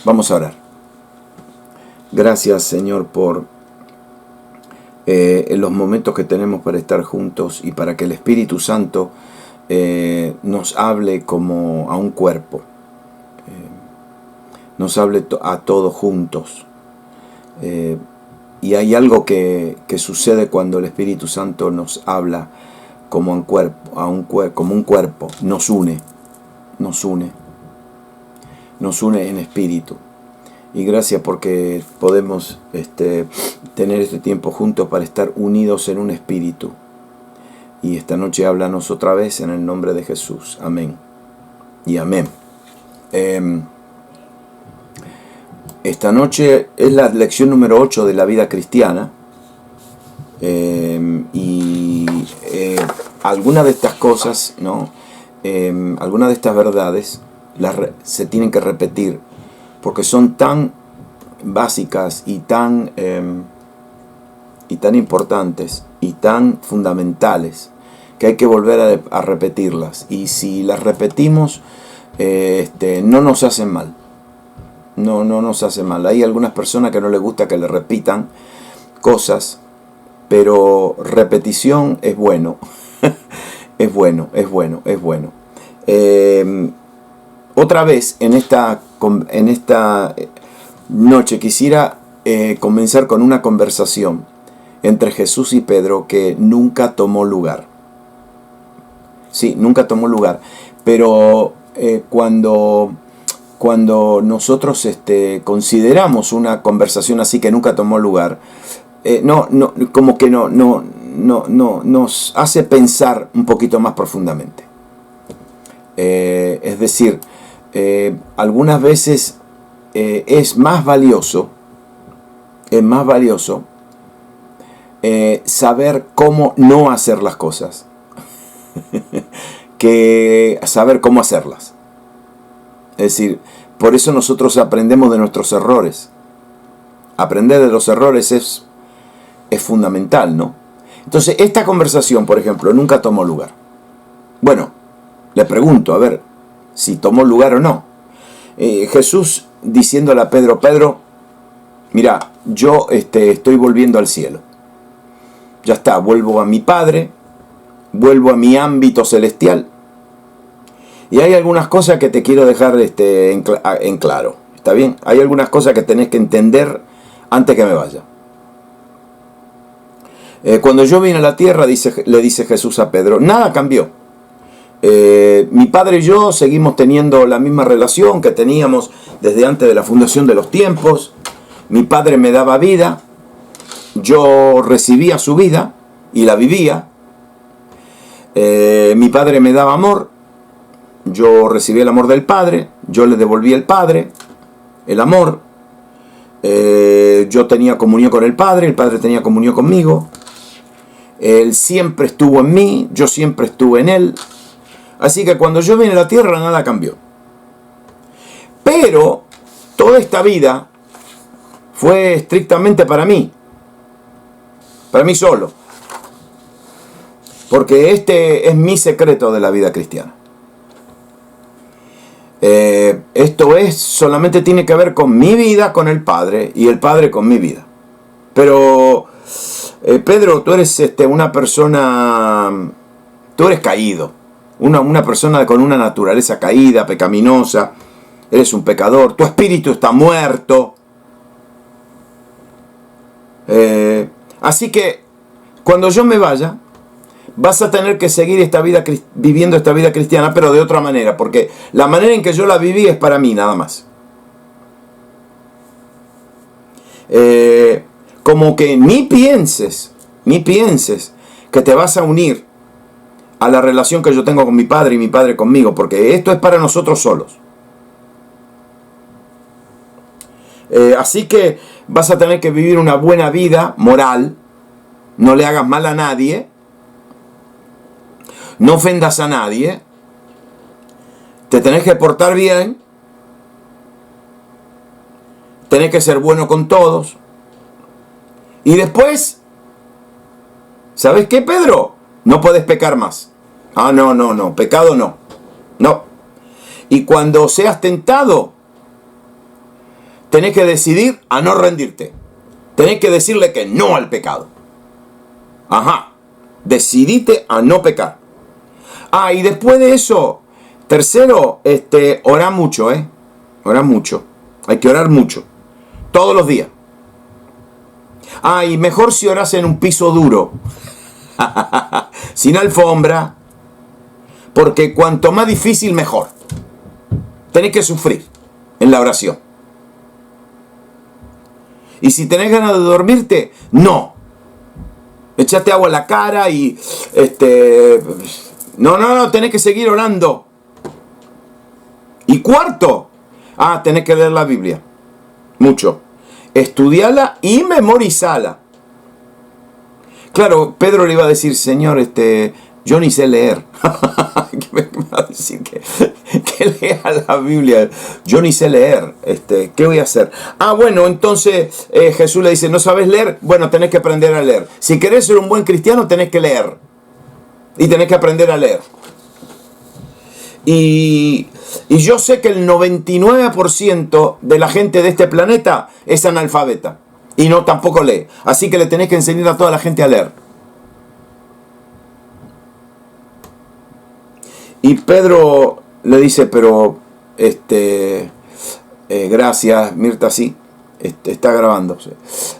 Vamos a orar. Gracias, Señor, por los momentos que tenemos para estar juntos y para que el Espíritu Santo nos hable como a un cuerpo. Nos hable a todos juntos. Y hay algo que sucede cuando el Espíritu Santo nos habla como un cuerpo. Nos une en espíritu. Y gracias porque podemos tener este tiempo juntos para estar unidos en un espíritu. Y esta noche háblanos otra vez en el nombre de Jesús. Amén. Y amén. Esta noche es la lección número 8 de la vida cristiana. Algunas de estas cosas, ¿no? Algunas de estas verdades se tienen que repetir porque son tan básicas y tan importantes y tan fundamentales que hay que volver a repetirlas. Y si las repetimos, no nos hacen mal. No nos hace mal. Hay algunas personas que no les gusta que le repitan cosas, pero repetición es bueno. es bueno. Otra vez en esta noche quisiera comenzar con una conversación entre Jesús y Pedro que nunca tomó lugar. Sí, nunca tomó lugar. Pero cuando nosotros consideramos una conversación así que nunca tomó lugar, como que no nos hace pensar un poquito más profundamente. Es decir, algunas veces es más valioso saber cómo no hacer las cosas que saber cómo hacerlas. Es decir, por eso nosotros aprendemos de nuestros errores. Aprender de los errores es fundamental, ¿no? Entonces, esta conversación, por ejemplo, nunca tomó lugar. Bueno, le pregunto, a ver, si tomó lugar o no. Jesús diciéndole a Pedro, Pedro, mira, yo estoy volviendo al cielo. Ya está, vuelvo a mi Padre, vuelvo a mi ámbito celestial. Y hay algunas cosas que te quiero dejar en claro. ¿Está bien? Hay algunas cosas que tenés que entender antes que me vaya. Cuando yo vine a la tierra, le dice Jesús a Pedro, nada cambió. Mi padre y yo seguimos teniendo la misma relación que teníamos desde antes de la fundación de los tiempos. Mi padre me daba vida, yo recibía su vida y la vivía. Mi padre me daba amor, yo recibí el amor del Padre, yo le devolví al Padre el amor. Yo tenía comunión con el Padre tenía comunión conmigo. Él siempre estuvo en mí, yo siempre estuve en Él. Así que cuando yo vine a la tierra nada cambió. Pero toda esta vida fue estrictamente para mí solo. Porque este es mi secreto de la vida cristiana. Esto solamente tiene que ver con mi vida, con el Padre, y el Padre con mi vida. Pero, Pedro, tú eres una persona, tú eres caído, una persona con una naturaleza caída, pecaminosa, eres un pecador, tu espíritu está muerto. Así que, cuando yo me vaya, vas a tener que seguir viviendo esta vida cristiana, pero de otra manera, porque la manera en que yo la viví es para mí, nada más. Como que ni pienses que te vas a unir a la relación que yo tengo con mi Padre y mi Padre conmigo, porque esto es para nosotros solos. Así que vas a tener que vivir una buena vida moral, no le hagas mal a nadie, no ofendas a nadie, te tenés que portar bien, tenés que ser bueno con todos. Y después, ¿sabes qué, Pedro? No podés pecar más. Ah, no, pecado no. No. Y cuando seas tentado, tenés que decidir a no rendirte. Tenés que decirle que no al pecado. Ajá. Decidite a no pecar. Y después de eso, tercero, orá mucho, Orá mucho. Hay que orar mucho. Todos los días. Y mejor si orás en un piso duro. Sin alfombra. Porque cuanto más difícil, mejor. Tenés que sufrir en la oración. Y si tenés ganas de dormirte, no. Echate agua en la cara y... No, tenés que seguir orando. Y cuarto, tenés que leer la Biblia. Mucho. Estudiala y memorizala. Claro, Pedro le iba a decir, Señor, yo ni sé leer. ¿Qué me va a decir que lea la Biblia? Yo ni sé leer. ¿Qué voy a hacer? Bueno, entonces Jesús le dice, ¿no sabes leer? Bueno, tenés que aprender a leer. Si querés ser un buen cristiano, tenés que leer. Y tenés que aprender a leer. Y yo sé que el 99% de la gente de este planeta es analfabeta. Y no tampoco lee. Así que le tenés que enseñar a toda la gente a leer. Y Pedro le dice, pero, gracias, Mirta, sí, está grabando.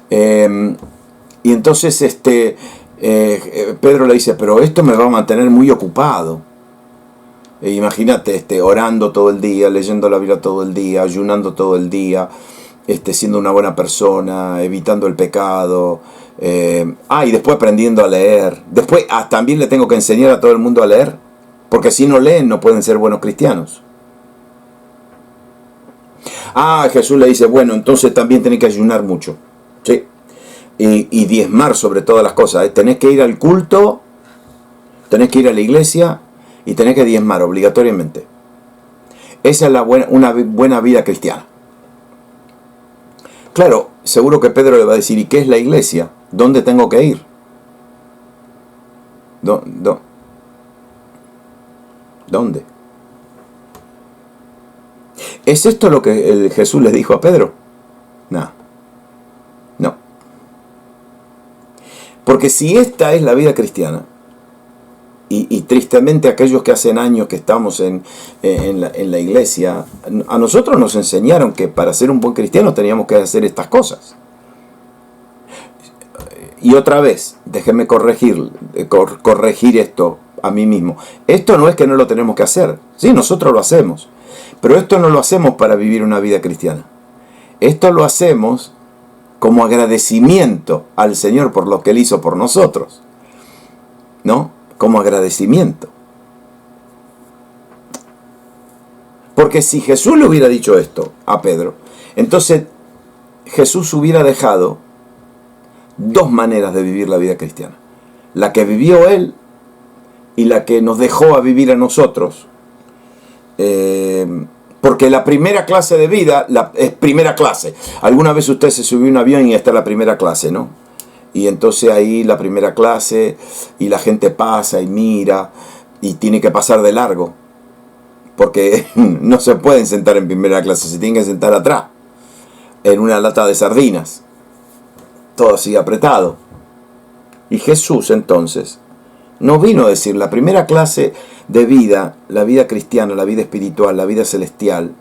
Y entonces, Pedro le dice, pero esto me va a mantener muy ocupado. Imagínate, orando todo el día, leyendo la Biblia todo el día, ayunando todo el día, siendo una buena persona, evitando el pecado, y después aprendiendo a leer. Después también le tengo que enseñar a todo el mundo a leer. Porque si no leen, no pueden ser buenos cristianos. Jesús le dice, bueno, entonces también tenés que ayunar mucho. ¿Sí? Y diezmar sobre todas las cosas. Tenés que ir al culto, tenés que ir a la iglesia y tenés que diezmar obligatoriamente. Esa es una buena vida cristiana. Claro, seguro que Pedro le va a decir, ¿y qué es la iglesia? ¿Dónde tengo que ir? ¿Dónde? ¿Es esto lo que Jesús les dijo a Pedro? No. Porque si esta es la vida cristiana, y tristemente aquellos que hacen años que estamos en la iglesia, a nosotros nos enseñaron que para ser un buen cristiano teníamos que hacer estas cosas. Y otra vez, déjenme corregir esto a mí mismo. Esto no es que no lo tenemos que hacer. Sí, nosotros lo hacemos. Pero esto no lo hacemos para vivir una vida cristiana. Esto lo hacemos como agradecimiento al Señor por lo que Él hizo por nosotros. ¿No? Como agradecimiento. Porque si Jesús le hubiera dicho esto a Pedro, entonces Jesús hubiera dejado dos maneras de vivir la vida cristiana. La que vivió Él y la que nos dejó a vivir a nosotros. Porque la primera clase de vida es primera clase. Alguna vez usted se subió a un avión y está en la primera clase, ¿no? Y entonces ahí la primera clase y la gente pasa y mira y tiene que pasar de largo. Porque no se pueden sentar en primera clase, se tienen que sentar atrás. En una lata de sardinas. Todo así apretado. Y Jesús entonces nos vino a decir, la primera clase de vida, la vida cristiana, la vida espiritual, la vida celestial,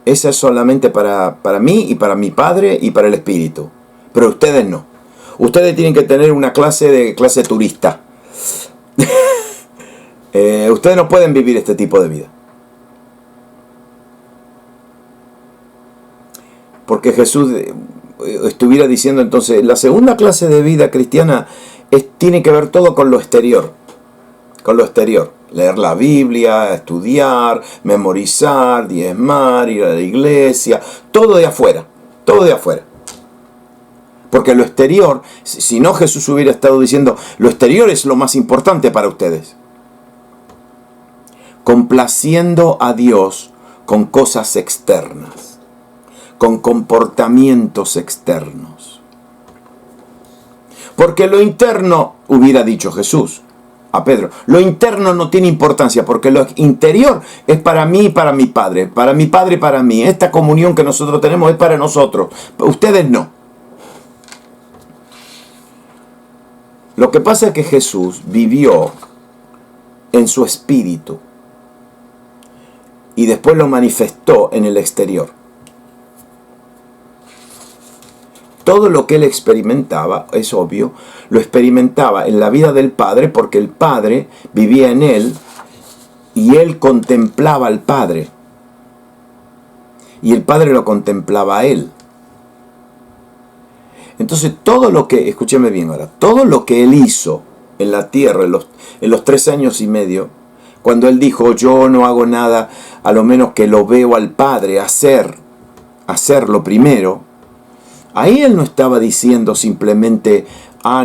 esa es solamente para mí y para mi Padre y para el Espíritu. Pero ustedes no. Ustedes tienen que tener una clase turista. Ustedes no pueden vivir este tipo de vida. Porque Jesús estuviera diciendo entonces, la segunda clase de vida cristiana tiene que ver todo con lo exterior. Con lo exterior. Leer la Biblia, estudiar, memorizar, diezmar, ir a la iglesia. Todo de afuera. Todo de afuera. Porque lo exterior, si no Jesús hubiera estado diciendo, lo exterior es lo más importante para ustedes. Complaciendo a Dios con cosas externas. Con comportamientos externos. Porque lo interno, hubiera dicho Jesús, a Pedro. Lo interno no tiene importancia porque lo interior es para mí y para mi Padre. Para mi Padre y para mí. Esta comunión que nosotros tenemos es para nosotros. Ustedes no. Lo que pasa es que Jesús vivió en su espíritu y después lo manifestó en el exterior. Todo lo que él experimentaba, es obvio, lo experimentaba en la vida del Padre porque el Padre vivía en él y él contemplaba al Padre. Y el Padre lo contemplaba a él. Entonces todo lo que, escúcheme bien ahora, todo lo que él hizo en la tierra en los 3 años y medio, cuando él dijo, yo no hago nada a lo menos que lo veo al Padre hacerlo primero, ahí él no estaba diciendo simplemente,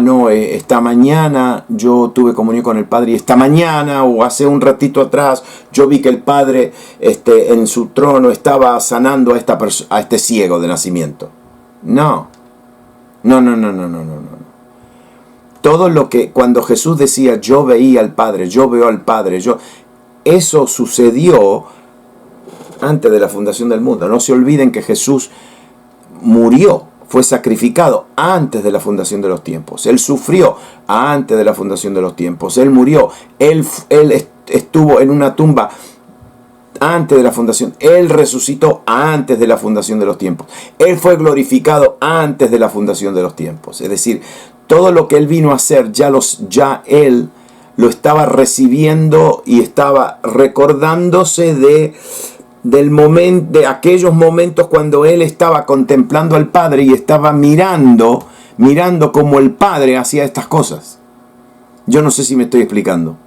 no, esta mañana yo tuve comunión con el Padre y esta mañana o hace un ratito atrás yo vi que el Padre en su trono estaba sanando a este ciego de nacimiento. No. No. Todo lo que, cuando Jesús decía, yo veía al Padre, yo veo al Padre, eso sucedió antes de la fundación del mundo. No se olviden que Jesús murió, fue sacrificado antes de la fundación de los tiempos. Él sufrió antes de la fundación de los tiempos. Él murió, él estuvo en una tumba antes de la fundación. Él resucitó antes de la fundación de los tiempos. Él fue glorificado antes de la fundación de los tiempos. Es decir, todo lo que él vino a hacer, ya él lo estaba recibiendo y estaba recordándose de aquellos momentos cuando él estaba contemplando al Padre y estaba mirando cómo el Padre hacía estas cosas. Yo no sé si me estoy explicando.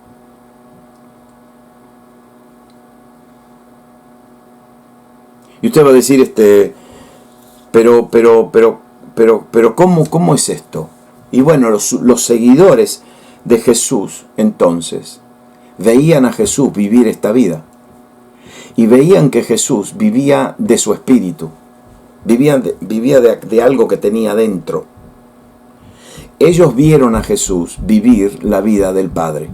Y usted va a decir, pero ¿cómo es esto? Y bueno, los seguidores de Jesús, entonces, veían a Jesús vivir esta vida. Y veían que Jesús vivía de su espíritu. Vivía de algo que tenía dentro. Ellos vieron a Jesús vivir la vida del Padre.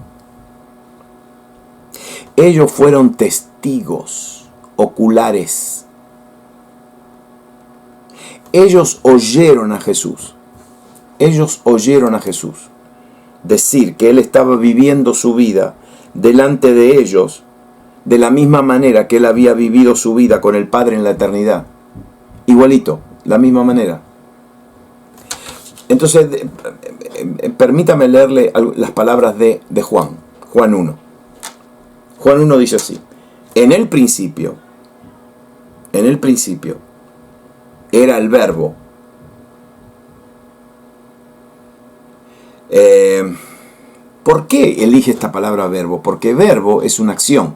Ellos fueron testigos oculares. Ellos oyeron a Jesús. Ellos oyeron a Jesús decir que Él estaba viviendo su vida delante de ellos de la misma manera que Él había vivido su vida con el Padre en la eternidad. Igualito, la misma manera. Entonces, permítame leerle las palabras de Juan 1. Juan 1 dice así: en el principio era el Verbo. ¿Por qué elige esta palabra verbo? Porque verbo es una acción.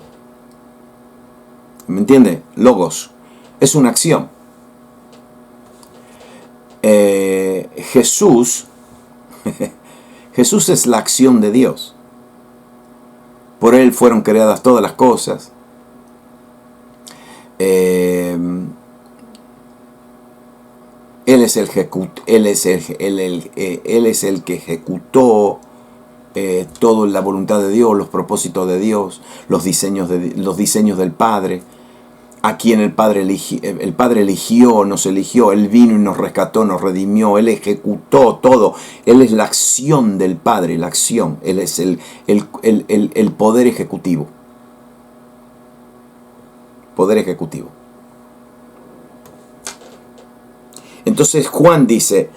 ¿Me entiende? Logos. Es una acción. Jesús es la acción de Dios. Por Él fueron creadas todas las cosas. Él es el que ejecutó toda la voluntad de Dios, los propósitos de Dios, los diseños del Padre, a quien el Padre eligió, nos eligió, Él vino y nos rescató, nos redimió, Él ejecutó todo. Él es la acción del Padre, la acción. Él es el poder ejecutivo. Poder ejecutivo. Entonces Juan dice,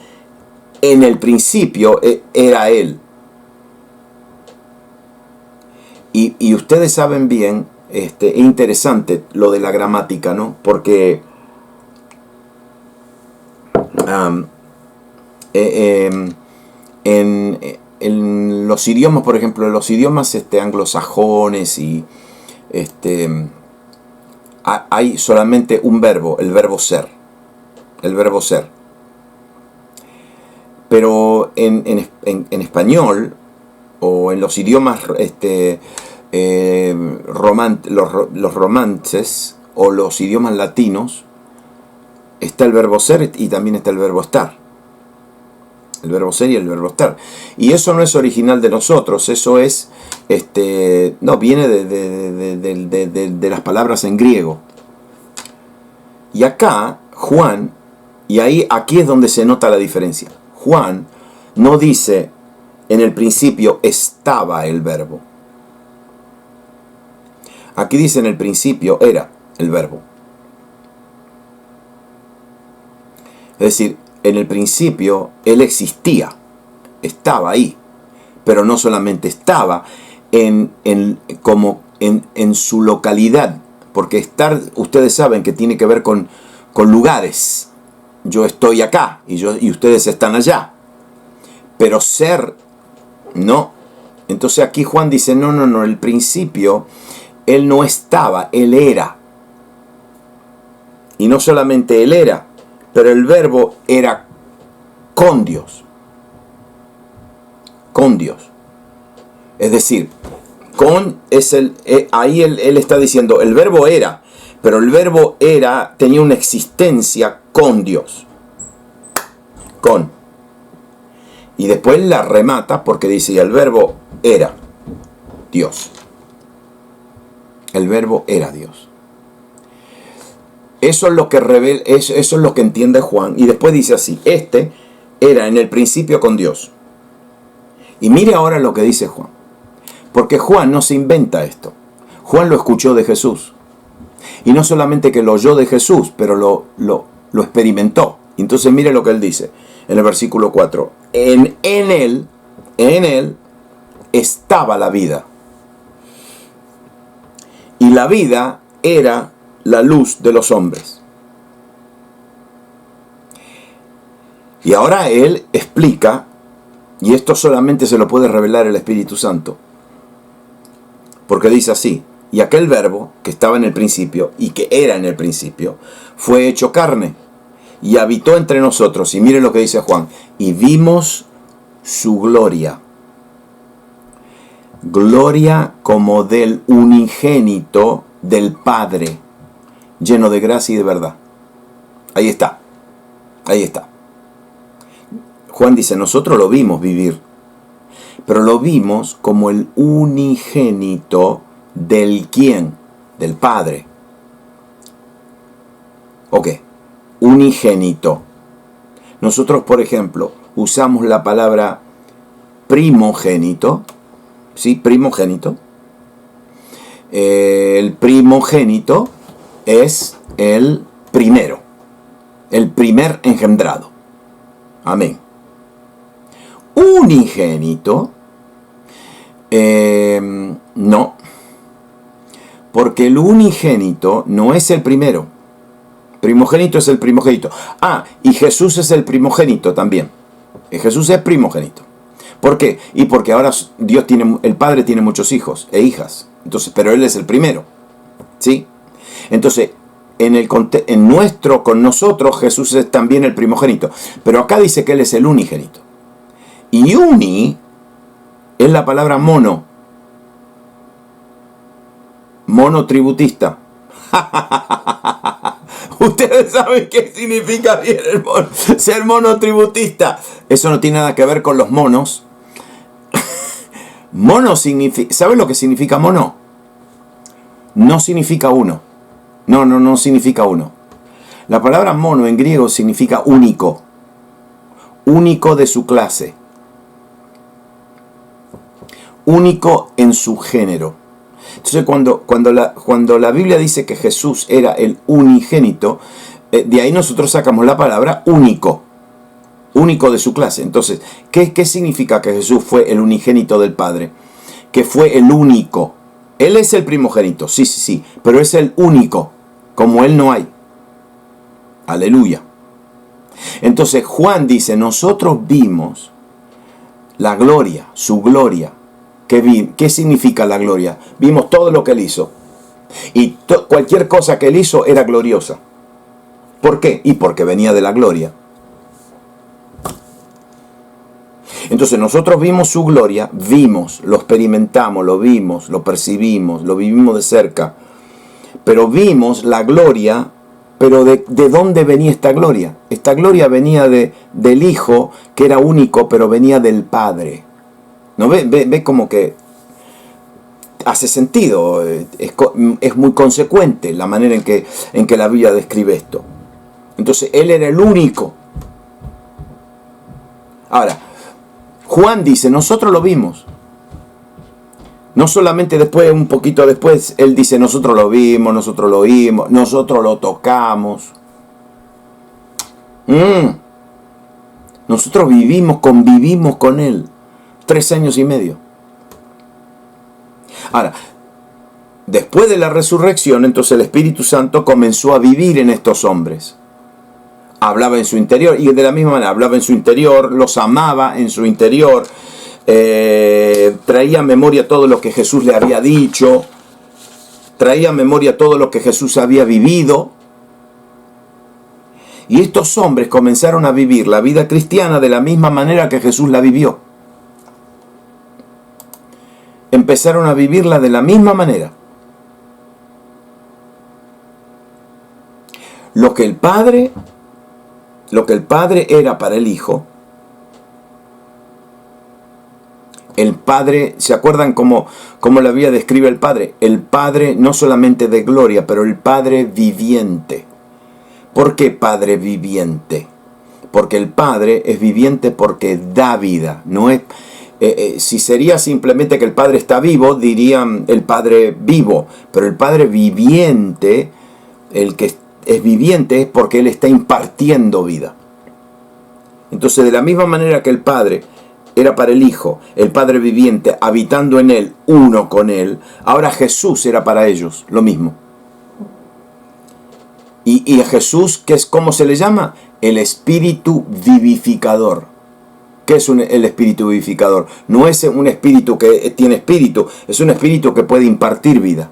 en el principio era Él. Y ustedes saben bien, es interesante lo de la gramática, ¿no? Porque en los idiomas, por ejemplo, en los idiomas anglosajones y hay solamente un verbo, el verbo ser. El verbo ser. Pero en español o en los idiomas los romances o los idiomas latinos está el verbo ser y también está el verbo estar. El verbo ser y el verbo estar. Y eso no es original de nosotros, eso es, no, viene de las palabras en griego. Y acá, Juan, y aquí es donde se nota la diferencia. Juan no dice, en el principio estaba el verbo. Aquí dice, en el principio era el verbo. Es decir, en el principio él existía, estaba ahí, pero no solamente estaba en su localidad, porque estar, ustedes saben que tiene que ver con lugares. Yo estoy acá y ustedes están allá, pero ser, no. Entonces aquí Juan dice, no, el principio él no estaba, él era. Y no solamente él era, pero el verbo era con Dios. Con Dios. Es decir, ahí él está diciendo, el verbo era, pero el verbo era, tenía una existencia con Dios. Con. Y después la remata porque dice, el verbo era Dios. El verbo era Dios. Eso es lo que revela, eso es lo que entiende Juan. Y después dice así, era en el principio con Dios. Y mire ahora lo que dice Juan. Porque Juan no se inventa esto. Juan lo escuchó de Jesús. Y no solamente que lo oyó de Jesús, pero lo experimentó. Entonces mire lo que él dice en el versículo 4. En él estaba la vida. Y la vida era la luz de los hombres. Y ahora él explica, y esto solamente se lo puede revelar el Espíritu Santo, porque dice así, y aquel verbo que estaba en el principio y que era en el principio, fue hecho carne y habitó entre nosotros. Y mire lo que dice Juan, y vimos su gloria. Gloria como del unigénito del Padre, lleno de gracia y de verdad. Ahí está. Ahí está. Juan dice, nosotros lo vimos vivir, pero lo vimos como el unigénito del ¿quién? Del Padre. Ok. Unigénito. Nosotros, por ejemplo, usamos la palabra primogénito. ¿Sí? Primogénito. El primogénito es el primero, el primer engendrado. Amén. Unigénito, no, porque el unigénito no es el primero. Primogénito es el primogénito. Ah, y Jesús es el primogénito también. Jesús es primogénito. ¿Por qué? Y porque ahora el Padre tiene muchos hijos e hijas. Entonces, pero Él es el primero. ¿Sí? Entonces, con nosotros Jesús es también el primogénito. Pero acá dice que Él es el unigénito. Y uni es la palabra mono. Monotributista. Ustedes saben qué significa bien ser monotributista. Eso no tiene nada que ver con los monos. Mono significa... ¿Saben lo que significa mono? No significa uno. No significa uno. La palabra mono en griego significa único. Único de su clase. Único en su género. Entonces cuando la Biblia dice que Jesús era el unigénito, de ahí nosotros sacamos la palabra único. Único de su clase. Entonces, ¿qué significa que Jesús fue el unigénito del Padre? Que fue el único. Él es el primogénito, sí, pero es el único. Como Él no hay. Aleluya. Entonces Juan dice, nosotros vimos la gloria, su gloria. ¿Qué significa la gloria? Vimos todo lo que Él hizo. Y cualquier cosa que Él hizo era gloriosa. ¿Por qué? Y porque venía de la gloria. Entonces nosotros vimos su gloria, lo experimentamos, lo vimos, lo percibimos, lo vivimos de cerca. Pero vimos la gloria Pero ¿de dónde venía esta gloria? Esta gloria venía del Hijo, que era único, pero venía del Padre. ¿No ve como que hace sentido? Es muy consecuente la manera en que la Biblia describe esto. Entonces, Él era el único. Ahora, Juan dice, nosotros lo vimos. No solamente después, un poquito después, él dice, nosotros lo vimos, nosotros lo oímos, nosotros lo tocamos. Nosotros convivimos con él 3 años y medio. Ahora, después de la resurrección, entonces el Espíritu Santo comenzó a vivir en estos hombres. Hablaba en su interior, y de la misma manera hablaba en su interior, los amaba en su interior, traía a memoria todo lo que Jesús le había dicho, traía a memoria todo lo que Jesús había vivido. Y estos hombres comenzaron a vivir la vida cristiana de la misma manera que Jesús la vivió. Empezaron a vivirla de la misma manera. Lo que el Padre era para el Hijo, el Padre, ¿se acuerdan cómo la Biblia describe el Padre? El Padre no solamente de gloria, pero el Padre viviente. ¿Por qué Padre viviente? Porque el Padre es viviente porque da vida. No es, si sería simplemente que el Padre está vivo, dirían el Padre vivo. Pero el Padre viviente, el que es viviente, es porque Él está impartiendo vida. Entonces, de la misma manera que el Padre era para el Hijo, el Padre viviente, habitando en Él, uno con Él, ahora Jesús era para ellos, lo mismo. Y a Jesús, ¿cómo se le llama? El Espíritu vivificador. ¿Qué es el Espíritu vivificador? No es un espíritu que tiene espíritu, es un espíritu que puede impartir vida.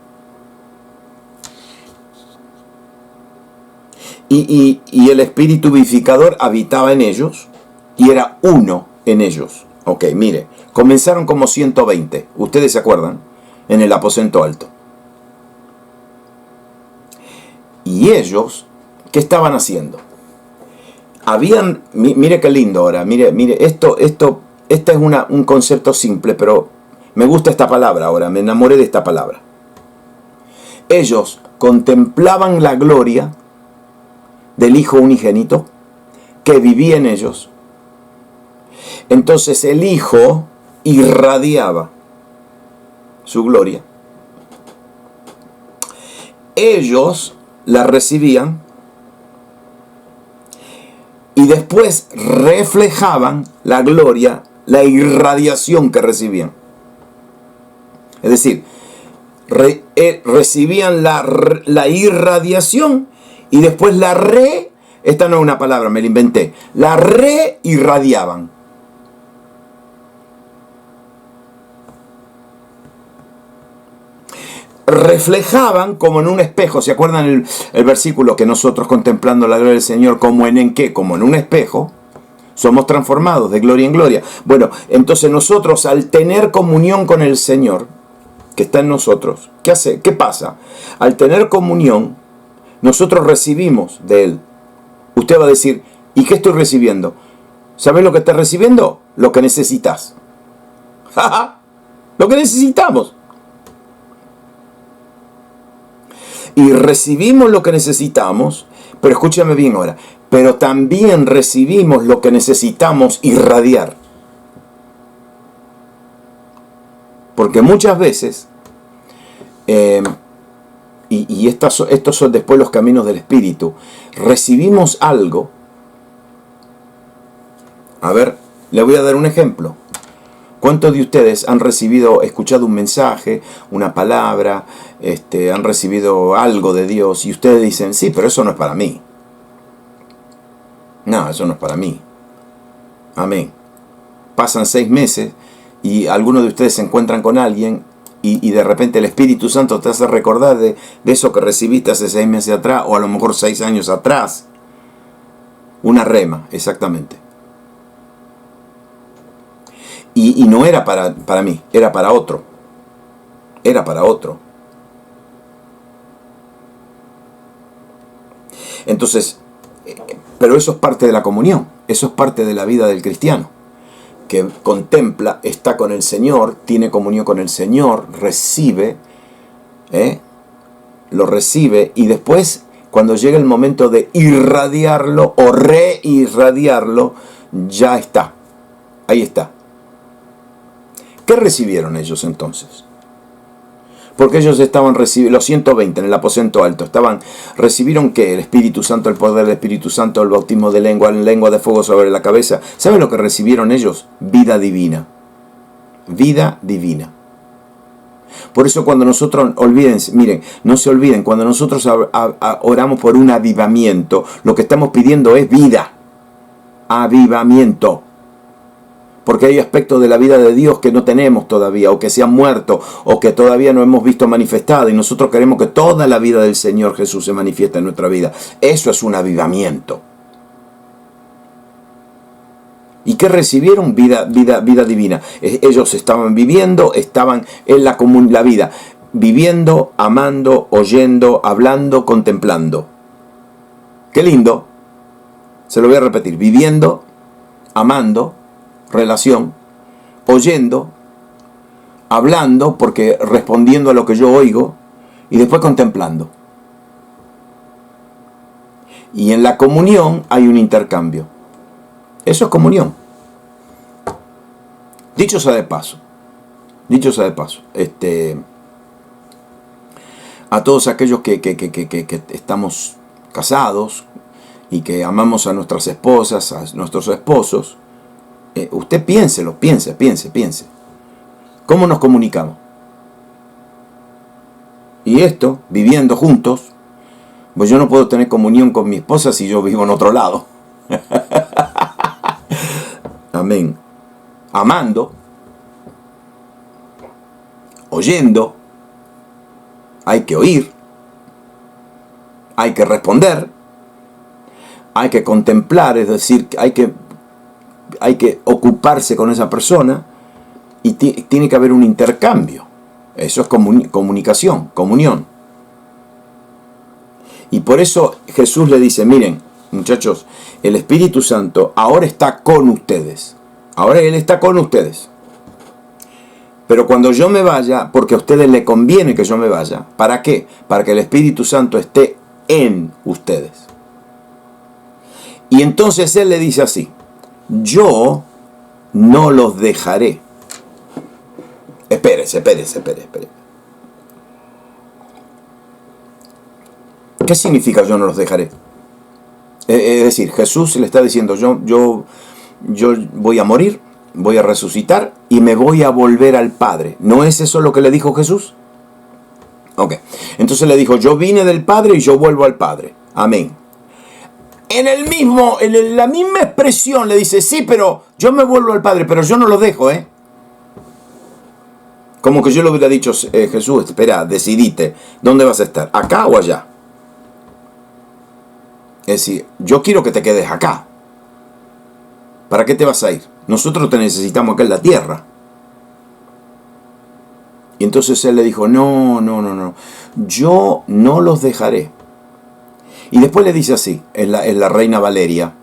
Y el Espíritu vivificador habitaba en ellos y era uno en ellos. Ok, mire, comenzaron como 120, ¿ustedes se acuerdan? En el aposento alto. Y ellos, ¿qué estaban haciendo? Mire qué lindo ahora, mire, este es un concepto simple, pero me gusta esta palabra ahora, me enamoré de esta palabra. Ellos contemplaban la gloria del Hijo unigénito que vivía en ellos. Entonces el Hijo irradiaba su gloria. Ellos la recibían y después reflejaban la gloria, la irradiación que recibían. Es decir, recibían la irradiación y después esta no es una palabra, me la inventé, la reirradiaban. Reflejaban como en un espejo. ¿Se acuerdan el versículo que nosotros, contemplando la gloria del Señor, como en qué? Como en un espejo, somos transformados de gloria en gloria? Bueno, entonces nosotros, al tener comunión con el Señor, que está en nosotros, ¿qué hace? ¿Qué pasa? Al tener comunión, nosotros recibimos de Él. Usted va a decir, ¿y qué estoy recibiendo? ¿Sabes lo que estás recibiendo? Lo que necesitas. Lo que necesitamos. Y recibimos lo que necesitamos, pero escúchame bien ahora, pero también recibimos lo que necesitamos irradiar. Porque muchas veces, y estos son después los caminos del Espíritu, recibimos algo. A ver, le voy a dar un ejemplo. ¿Cuántos de ustedes han escuchado un mensaje, una palabra, han recibido algo de Dios y ustedes dicen, sí, pero eso no es para mí? No, eso no es para mí. Amén. Pasan 6 meses y algunos de ustedes se encuentran con alguien y de repente el Espíritu Santo te hace recordar de eso que recibiste hace 6 meses atrás o a lo mejor 6 años atrás. Una rema, exactamente. Y no era para mí, era para otro. Era para otro. Entonces, pero eso es parte de la comunión, eso es parte de la vida del cristiano, que contempla, está con el Señor, tiene comunión con el Señor, recibe, lo recibe, y después, cuando llega el momento de irradiarlo o reirradiarlo, ya está, ahí está. ¿Qué recibieron ellos entonces? Porque ellos estaban recibiendo, los 120 en el aposento alto, recibieron ¿qué? El Espíritu Santo, el poder del Espíritu Santo, el bautismo de lengua de fuego sobre la cabeza. ¿Saben lo que recibieron ellos? Vida divina. Vida divina. Por eso cuando nosotros, miren, no se olviden, cuando nosotros oramos por un avivamiento, lo que estamos pidiendo es vida. Avivamiento. Porque hay aspectos de la vida de Dios que no tenemos todavía, o que se han muerto, o que todavía no hemos visto manifestada, y nosotros queremos que toda la vida del Señor Jesús se manifieste en nuestra vida. Eso es un avivamiento. ¿Y qué recibieron? Vida divina. Ellos estaban viviendo, estaban en la vida, viviendo, amando, oyendo, hablando, contemplando. ¡Qué lindo! Se lo voy a repetir. Viviendo, amando, relación, oyendo, hablando, porque respondiendo a lo que yo oigo, y después contemplando. Y en la comunión hay un intercambio. Eso es comunión. Dicho sea de paso, a todos aquellos que estamos casados y que amamos a nuestras esposas, a nuestros esposos, usted piense. ¿Cómo nos comunicamos? Y esto, viviendo juntos, pues yo no puedo tener comunión con mi esposa si yo vivo en otro lado. Amén. Amando, oyendo, hay que oír, hay que responder, hay que contemplar, es decir, hay que ocuparse con esa persona, y tiene que haber un intercambio. Eso es comunicación, comunión. Y por eso Jesús le dice, miren, muchachos, el Espíritu Santo ahora está con ustedes. Ahora Él está con ustedes. Pero cuando yo me vaya, porque a ustedes les conviene que yo me vaya, ¿para qué? Para que el Espíritu Santo esté en ustedes. Y entonces Él le dice así, yo no los dejaré. Espérese. ¿Qué significa yo no los dejaré? Es decir, Jesús le está diciendo, yo voy a morir, voy a resucitar y me voy a volver al Padre. ¿No es eso lo que le dijo Jesús? Ok. Entonces le dijo, yo vine del Padre y yo vuelvo al Padre. Amén. En la misma expresión le dice, sí, pero yo me vuelvo al Padre, pero yo no los dejo, Como que yo le hubiera dicho, Jesús, espera, decidite, ¿dónde vas a estar? ¿Acá o allá? Es decir, yo quiero que te quedes acá. ¿Para qué te vas a ir? Nosotros te necesitamos acá en la tierra. Y entonces Él le dijo, no, yo no los dejaré. Y después le dice así, en la Reina Valeria,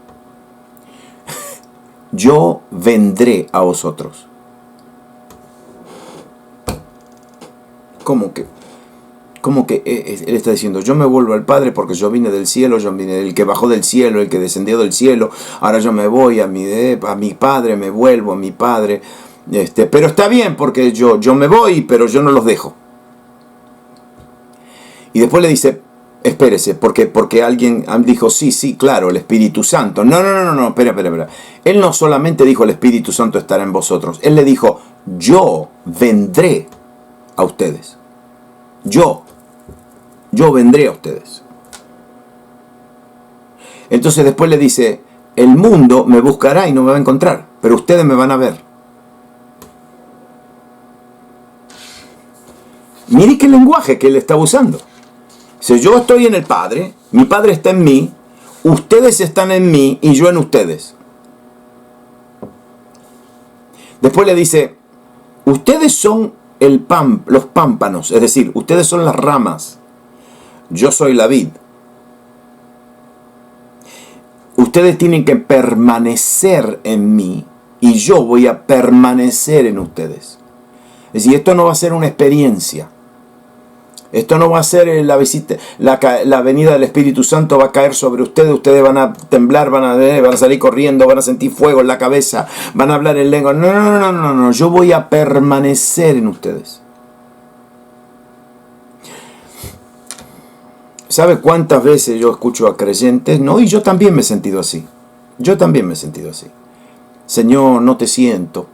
yo vendré a vosotros. ¿Cómo que Él está diciendo, yo me vuelvo al Padre porque yo vine del cielo, yo vine el que bajó del cielo, el que descendió del cielo, ahora yo me voy a mi Padre, me vuelvo a mi Padre, pero está bien porque yo me voy, pero yo no los dejo. Y después le dice, espérese, porque alguien dijo, sí, claro, el Espíritu Santo. No, espera. Él no solamente dijo, el Espíritu Santo estará en vosotros, Él le dijo, yo vendré a ustedes. Yo vendré a ustedes. Entonces después le dice, el mundo me buscará y no me va a encontrar, pero ustedes me van a ver. Mire qué lenguaje que él está usando. Si yo estoy en el Padre, mi Padre está en mí, ustedes están en mí y yo en ustedes. Después le dice, ustedes son los pámpanos, es decir, ustedes son las ramas. Yo soy la vid. Ustedes tienen que permanecer en mí y yo voy a permanecer en ustedes. Es decir, esto no va a ser una experiencia. Esto no va a ser la visita, la venida del Espíritu Santo va a caer sobre ustedes. Ustedes van a temblar, van a salir corriendo, van a sentir fuego en la cabeza, van a hablar en lengua. No. Yo voy a permanecer en ustedes. ¿Sabe cuántas veces yo escucho a creyentes? No, y yo también me he sentido así. Señor, no te siento.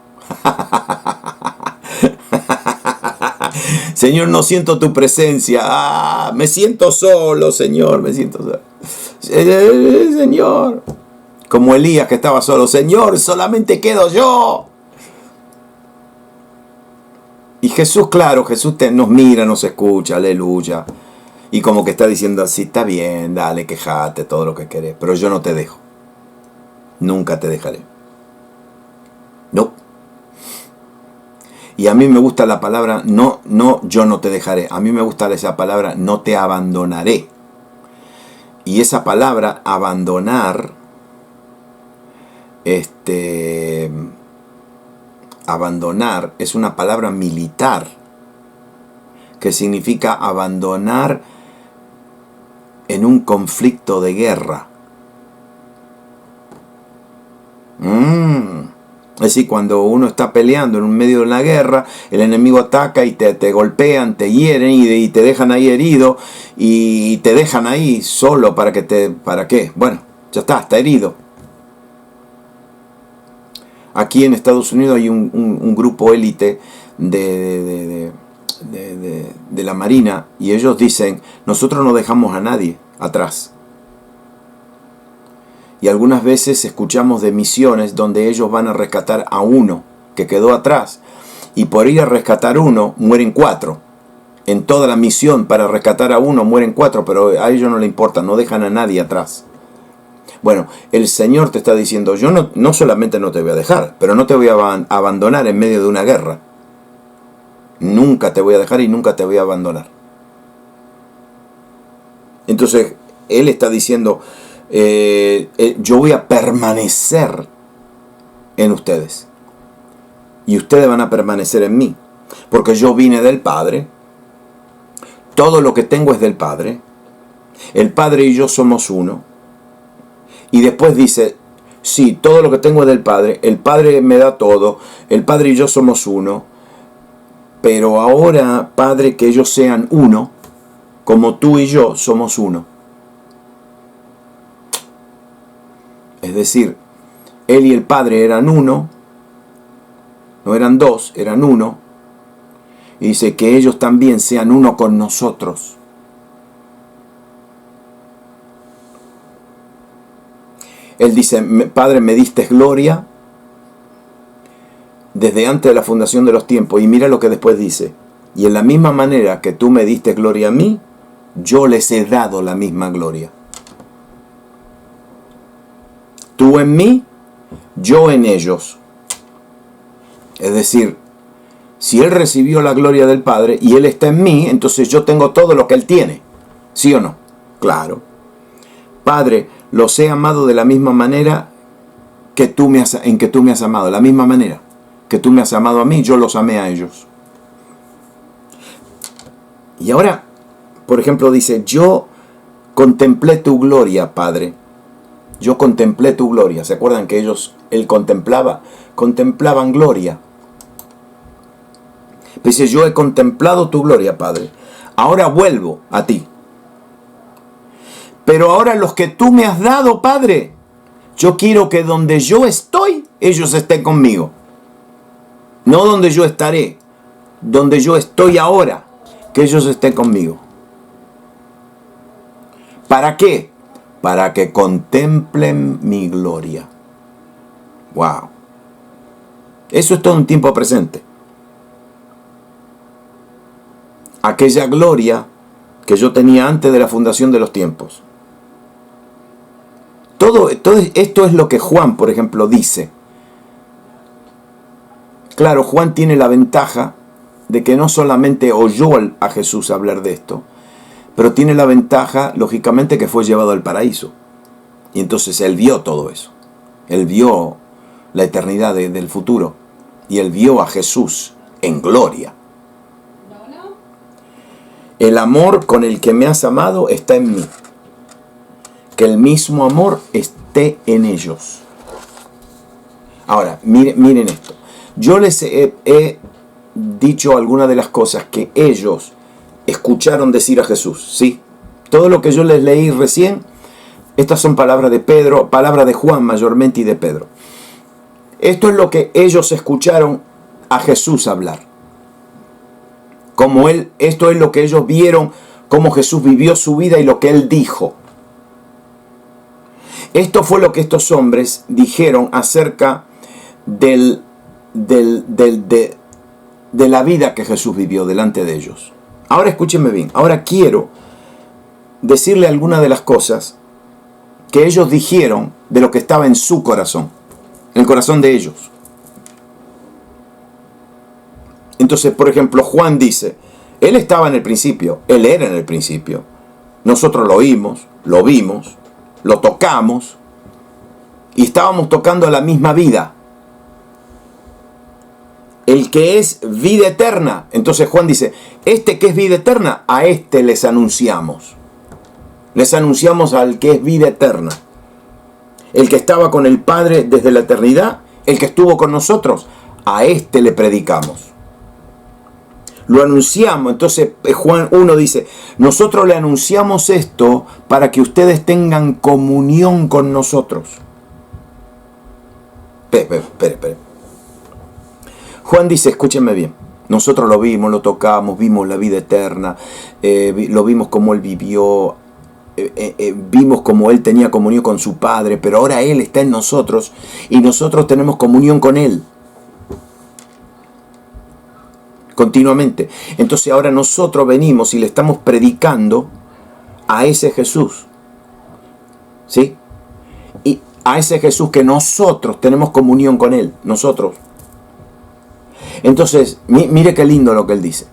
Señor, no siento tu presencia. Me siento solo, Señor, me siento solo. Señor, como Elías que estaba solo. Señor, solamente quedo yo. Y Jesús, claro, Jesús nos mira, nos escucha, aleluya. Y como que está diciendo así, está bien, dale, quejate, todo lo que querés. Pero yo no te dejo. Nunca te dejaré. No. Y a mí me gusta la palabra, no, yo no te dejaré. A mí me gusta esa palabra, no te abandonaré. Y esa palabra, abandonar, abandonar es una palabra militar, que significa abandonar en un conflicto de guerra. Es decir, cuando uno está peleando en un medio de una guerra, el enemigo ataca y te golpean, te hieren y te dejan ahí herido y te dejan ahí solo ¿para qué? Bueno, ya está herido. Aquí en Estados Unidos hay un grupo élite de la Marina y ellos dicen, nosotros no dejamos a nadie atrás. Y algunas veces escuchamos de misiones donde ellos van a rescatar a uno que quedó atrás. Y por ir a rescatar uno, mueren 4. En toda la misión para rescatar a uno, mueren 4, pero a ellos no les importa, no dejan a nadie atrás. Bueno, el Señor te está diciendo, yo no solamente no te voy a dejar, pero no te voy a abandonar en medio de una guerra. Nunca te voy a dejar y nunca te voy a abandonar. Entonces, Él está diciendo, yo voy a permanecer en ustedes y ustedes van a permanecer en mí, porque yo vine del Padre, todo lo que tengo es del Padre, el Padre y yo somos uno. Y después dice, sí, todo lo que tengo es del Padre, el Padre me da todo, el Padre y yo somos uno, pero ahora, Padre, que ellos sean uno, como tú y yo somos uno. Es decir, Él y el Padre eran uno, no eran 2, eran uno. Y dice que ellos también sean uno con nosotros. Él dice, Padre, me diste gloria desde antes de la fundación de los tiempos. Y mira lo que después dice. Y en la misma manera que tú me diste gloria a mí, yo les he dado la misma gloria. Tú en mí, yo en ellos. Es decir, si Él recibió la gloria del Padre y Él está en mí, entonces yo tengo todo lo que Él tiene. ¿Sí o no? Claro. Padre, los he amado de la misma manera que tú me has amado. La misma manera que tú me has amado a mí, yo los amé a ellos. Y ahora, por ejemplo, dice, yo contemplé tu gloria, Padre. Yo contemplé tu gloria. ¿Se acuerdan que Él contemplaban gloria? Dice, yo he contemplado tu gloria, Padre. Ahora vuelvo a ti. Pero ahora los que tú me has dado, Padre, yo quiero que donde yo estoy, ellos estén conmigo. No donde yo estaré, donde yo estoy ahora, que ellos estén conmigo. ¿Para qué? Para que contemplen mi gloria. Wow. Eso es todo un tiempo presente. Aquella gloria que yo tenía antes de la fundación de los tiempos. Todo esto es lo que Juan, por ejemplo, dice. Claro, Juan tiene la ventaja de que no solamente oyó a Jesús hablar de esto, pero tiene la ventaja, lógicamente, que fue llevado al paraíso. Y entonces él vio todo eso. Él vio la eternidad del futuro. Y él vio a Jesús en gloria. El amor con el que me has amado está en mí. Que el mismo amor esté en ellos. Ahora, miren esto. Yo les he dicho algunas de las cosas que ellos escucharon decir a Jesús, ¿sí? Todo lo que yo les leí recién, estas son palabras de Pedro, palabras de Juan mayormente y de Pedro. Esto es lo que ellos escucharon a Jesús hablar. Esto es lo que ellos vieron, cómo Jesús vivió su vida y lo que él dijo. Esto fue lo que estos hombres dijeron acerca de la vida que Jesús vivió delante de ellos. Ahora escúchenme bien. Ahora quiero decirle algunas de las cosas que ellos dijeron de lo que estaba en su corazón, en el corazón de ellos. Entonces, por ejemplo, Juan dice, él estaba en el principio, él era en el principio. Nosotros lo oímos, lo vimos, lo tocamos y estábamos tocando la misma vida. El que es vida eterna. Entonces Juan dice, este que es vida eterna, a este les anunciamos. Les anunciamos al que es vida eterna. El que estaba con el Padre desde la eternidad, el que estuvo con nosotros, a este le predicamos. Lo anunciamos. Entonces Juan 1 dice, nosotros le anunciamos esto para que ustedes tengan comunión con nosotros. Espera. Juan dice, escúchenme bien, nosotros lo vimos, lo tocamos, vimos la vida eterna, lo vimos como él vivió, vimos como él tenía comunión con su Padre, pero ahora él está en nosotros y nosotros tenemos comunión con él. Continuamente. Entonces ahora nosotros venimos y le estamos predicando a ese Jesús. ¿Sí? Y a ese Jesús que nosotros tenemos comunión con él, nosotros. Entonces, mire qué lindo lo que él dice.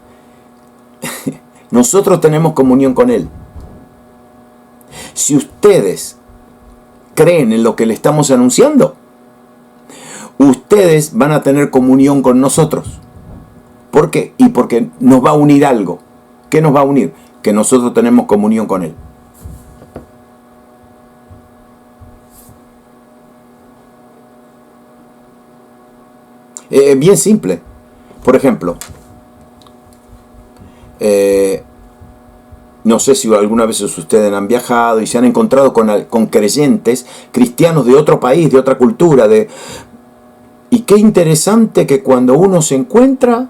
Nosotros tenemos comunión con él. Si ustedes creen en lo que le estamos anunciando, ustedes van a tener comunión con nosotros. ¿Por qué? Y porque nos va a unir algo. ¿Qué nos va a unir? Que nosotros tenemos comunión con él. Bien simple. Por ejemplo, no sé si alguna vez ustedes han viajado y se han encontrado con creyentes cristianos de otro país, de otra cultura. Y qué interesante que cuando uno se encuentra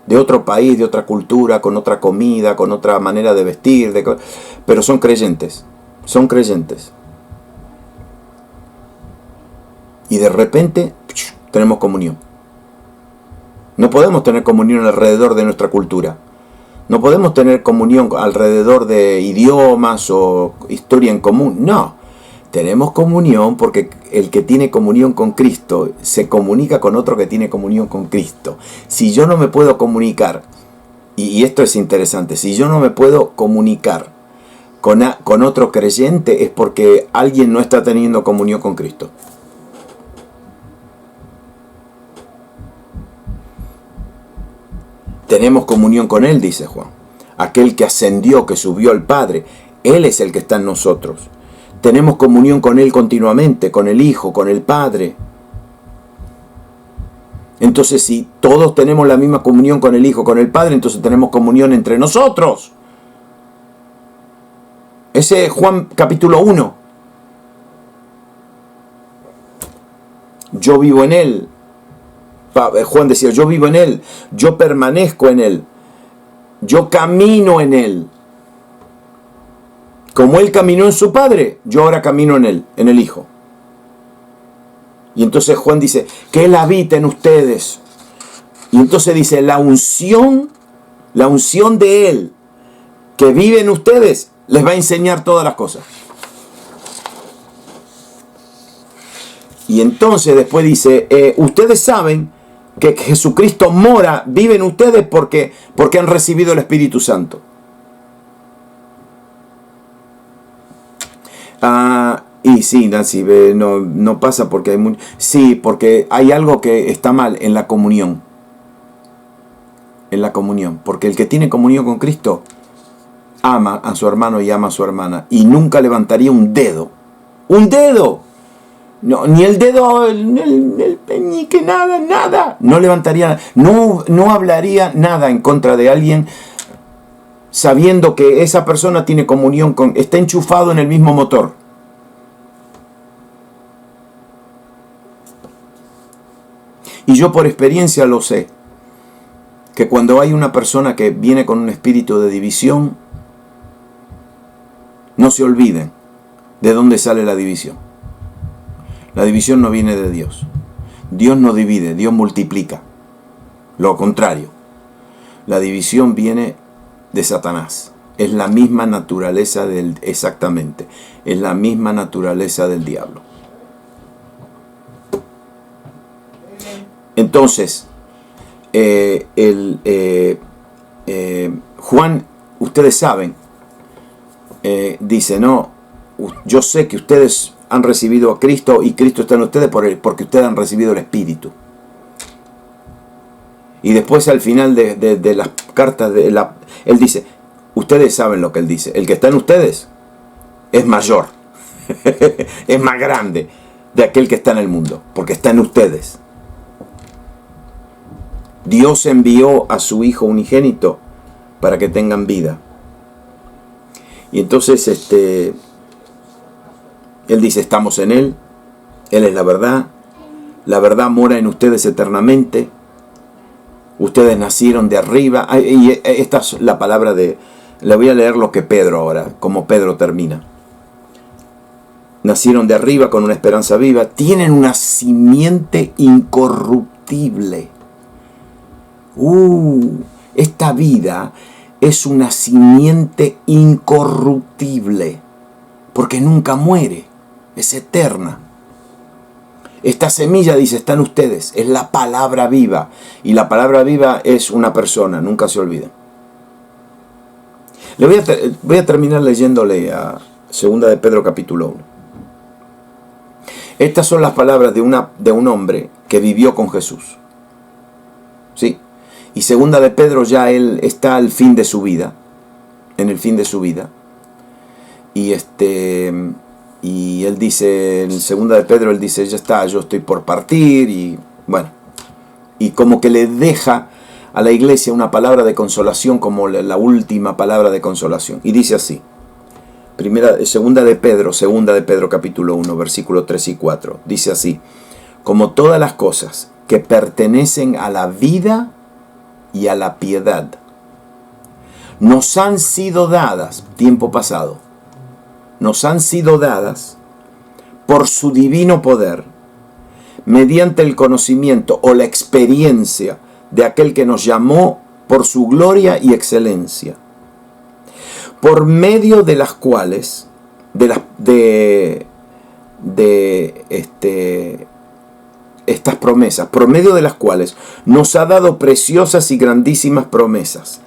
de otro país, de otra cultura, con otra comida, con otra manera de vestir, pero son creyentes. Y de repente tenemos comunión. No podemos tener comunión alrededor de nuestra cultura. No podemos tener comunión alrededor de idiomas o historia en común. No. Tenemos comunión porque el que tiene comunión con Cristo se comunica con otro que tiene comunión con Cristo. Si yo no me puedo comunicar, y esto es interesante, si yo no me puedo comunicar con otro creyente es porque alguien no está teniendo comunión con Cristo. Tenemos comunión con él, dice Juan. Aquel que ascendió, que subió al Padre, él es el que está en nosotros. Tenemos comunión con él continuamente, con el Hijo, con el Padre. Entonces, si todos tenemos la misma comunión con el Hijo, con el Padre, entonces tenemos comunión entre nosotros. Ese es Juan capítulo 1. Yo vivo en él. Juan decía, yo vivo en él, yo permanezco en él, yo camino en él. Como él caminó en su Padre, yo ahora camino en él, en el Hijo. Y entonces Juan dice, que él habita en ustedes. Y entonces dice, la unción de él, que vive en ustedes, les va a enseñar todas las cosas. Y entonces después dice, ustedes saben que Jesucristo vive en ustedes porque han recibido el Espíritu Santo. Y sí, Nancy, no pasa porque hay mucho. Sí, porque hay algo que está mal en la comunión. En la comunión. Porque el que tiene comunión con Cristo ama a su hermano y ama a su hermana. Y nunca levantaría un dedo. ¡Un dedo! No, ni el dedo, el peñique, nada. No levantaría, no hablaría nada en contra de alguien sabiendo que esa persona tiene comunión está enchufado en el mismo motor. Y yo por experiencia lo sé, que cuando hay una persona que viene con un espíritu de división, no se olviden de dónde sale la división. La división no viene de Dios. Dios no divide, Dios multiplica. Lo contrario, la división viene de Satanás. Es la misma naturaleza exactamente, es la misma naturaleza del diablo. Entonces, Juan, ustedes saben, dice, no, yo sé que ustedes han recibido a Cristo y Cristo está en ustedes porque ustedes han recibido el Espíritu. Y después al final de las cartas, él dice, ustedes saben lo que él dice, el que está en ustedes es mayor, es más grande de aquel que está en el mundo, porque está en ustedes. Dios envió a su Hijo unigénito para que tengan vida. Y entonces Él dice, estamos en Él es la verdad mora en ustedes eternamente, ustedes nacieron de arriba. Y esta es la palabra le voy a leer lo que Pedro ahora, como Pedro termina. Nacieron de arriba con una esperanza viva, tienen una simiente incorruptible. Esta vida es una simiente incorruptible, porque nunca muere, es eterna. Esta semilla, dice, está en ustedes, es la palabra viva, y la palabra viva es una persona, nunca se olviden. Voy a terminar leyéndole a 2 de Pedro capítulo 1. Estas son las palabras de un hombre que vivió con Jesús. ¿Sí? Y 2 de Pedro ya él está al fin de su vida, en el fin de su vida. Y él dice, en 2 de Pedro él dice, ya está, yo estoy por partir, y bueno, y como que le deja a la iglesia una palabra de consolación como la última palabra de consolación. Y dice así, 2 de Pedro capítulo 1, versículo 3 y 4, dice así, como todas las cosas que pertenecen a la vida y a la piedad nos han sido dadas, tiempo pasado, nos han sido dadas por su divino poder, mediante el conocimiento o la experiencia de aquel que nos llamó por su gloria y excelencia, por medio de las cuales, estas promesas, por medio de las cuales nos ha dado preciosas y grandísimas promesas,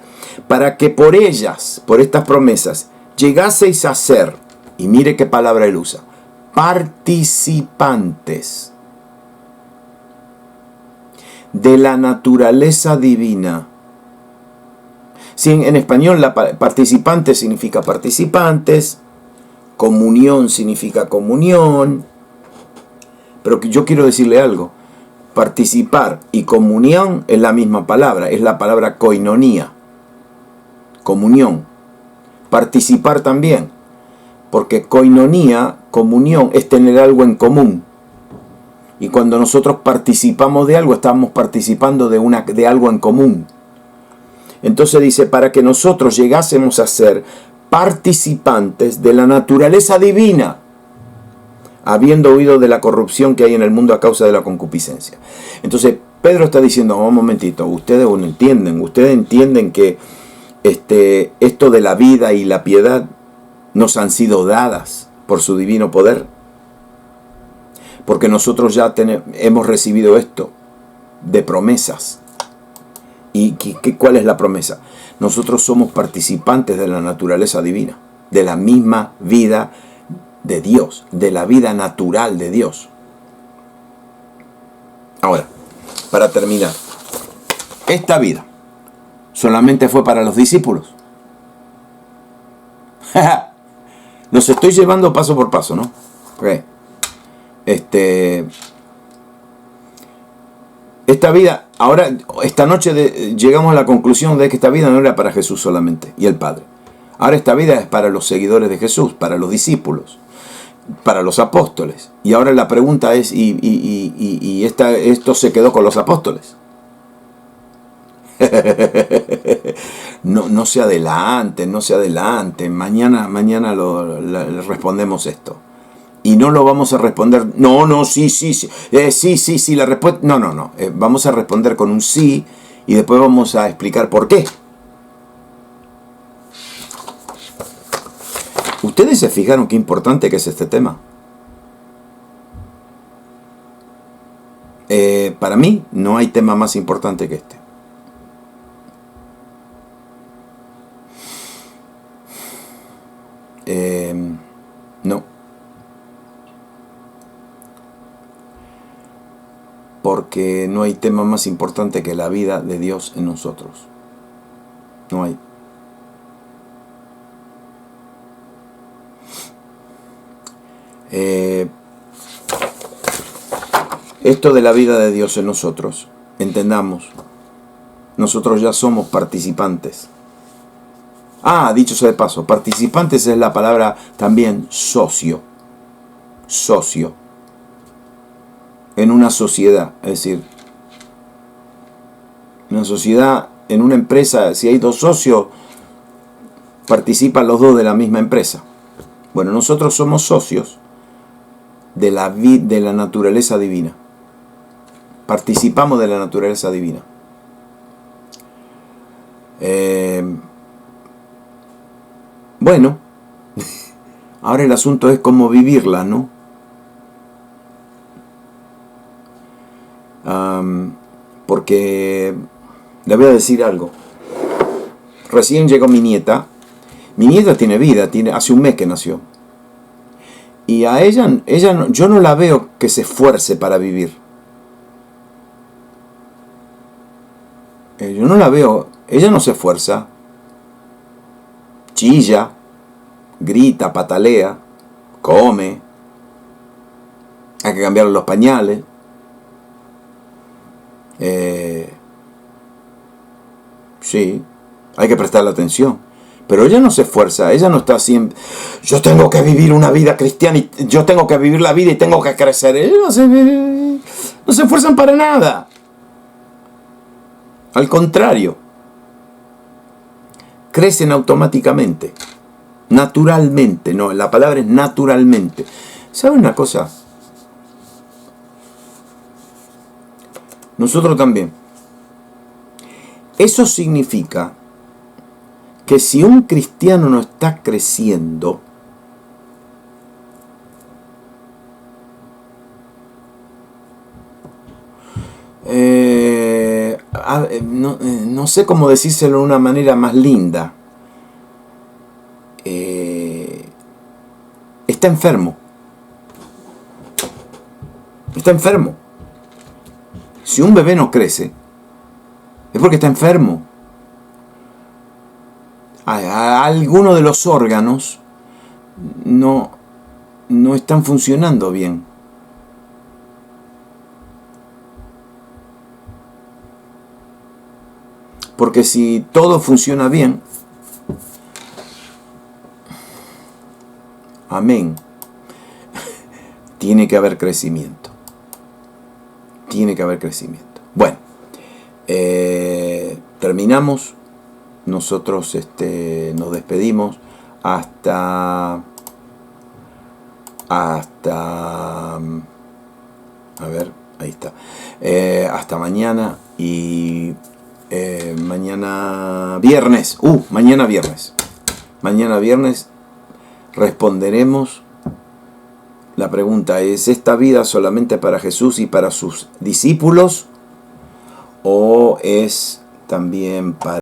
para que por ellas, por estas promesas, llegaseis a ser, y mire qué palabra él usa, participantes de la naturaleza divina. Si en español participante significa participantes, comunión significa comunión, pero yo quiero decirle algo, participar y comunión es la misma palabra, es la palabra koinonía, comunión. Participar también, porque koinonía, comunión, es tener algo en común. Y cuando nosotros participamos de algo, estamos participando de algo en común. Entonces dice, para que nosotros llegásemos a ser participantes de la naturaleza divina, habiendo huido de la corrupción que hay en el mundo a causa de la concupiscencia. Entonces Pedro está diciendo, un momentito, ustedes entienden que esto de la vida y la piedad nos han sido dadas por su divino poder, porque nosotros ya hemos recibido esto de promesas. ¿Y cuál es la promesa? Nosotros somos participantes de la naturaleza divina, de la misma vida de Dios, de la vida natural de Dios. Ahora, para terminar, esta vida solamente fue para los discípulos. Los estoy llevando paso por paso, ¿no? Okay. Esta vida, ahora, esta noche llegamos a la conclusión de que esta vida no era para Jesús solamente y el Padre. Ahora esta vida es para los seguidores de Jesús, para los discípulos, para los apóstoles. Y ahora la pregunta es, ¿esto se quedó con los apóstoles? No se adelante, no se adelante. Mañana le respondemos esto. Y no lo vamos a responder, sí, la respuesta, no. Vamos a responder con un sí y después vamos a explicar por qué. ¿Ustedes se fijaron qué importante que es este tema? Para mí no hay tema más importante que este. No. Porque no hay tema más importante que la vida de Dios en nosotros. No hay. Esto de la vida de Dios en nosotros, entendamos, nosotros ya somos participantes. Dicho sea de paso, participantes es la palabra también socio. Socio. En una sociedad, es decir, una sociedad, en una empresa, si hay dos socios, participan los dos de la misma empresa. Bueno, nosotros somos socios de la naturaleza divina. Participamos de la naturaleza divina. Bueno, ahora el asunto es cómo vivirla, ¿no? Porque le voy a decir algo. Recién llegó mi nieta. Mi nieta tiene vida, hace un mes que nació. Y a ella yo no la veo que se esfuerce para vivir. Yo no la veo, ella no se esfuerza. Chilla, grita, patalea, come. Hay que cambiarle los pañales. Sí, hay que prestarle atención. Pero ella no se esfuerza, ella no está siempre, yo tengo que vivir una vida cristiana, y yo tengo que vivir la vida y tengo que crecer. Ellos no se esfuerzan para nada. Al contrario, crecen automáticamente, naturalmente. No, la palabra es naturalmente. ¿Saben una cosa? Nosotros también. Eso significa que si un cristiano no está creciendo, no sé cómo decírselo de una manera más linda, está enfermo. Está enfermo. Si un bebé no crece, es porque está enfermo. Algunos de los órganos no están funcionando bien. Porque si todo funciona bien, amén, tiene que haber crecimiento. Tiene que haber crecimiento. Bueno, terminamos. Nosotros nos despedimos hasta a ver, ahí está, hasta mañana. Y mañana viernes responderemos. La pregunta es: ¿esta vida solamente para Jesús y para sus discípulos o es también para